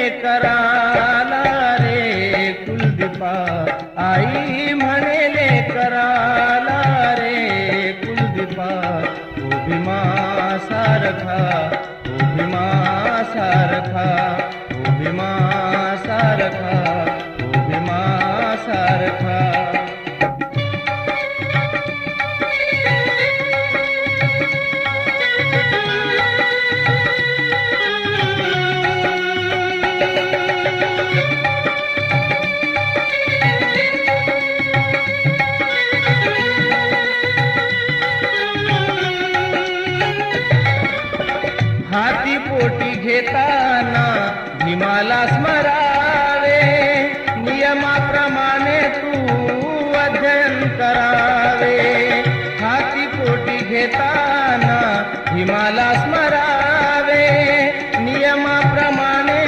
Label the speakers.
Speaker 1: कराला रे कुलदीपा, आई म्हणेले कराला रे कुलदीपा. ओ भीमा सारखा, ओ भीमा सारखा, ओ भीमा सारखा, ओ भीमा सारखा. हाती पोटी घेताना भीमाला स्मरावे, नियमाप्रमाणे तू अध्ययन करावे. हाती पोटी घेताना भीमाला स्मरावे,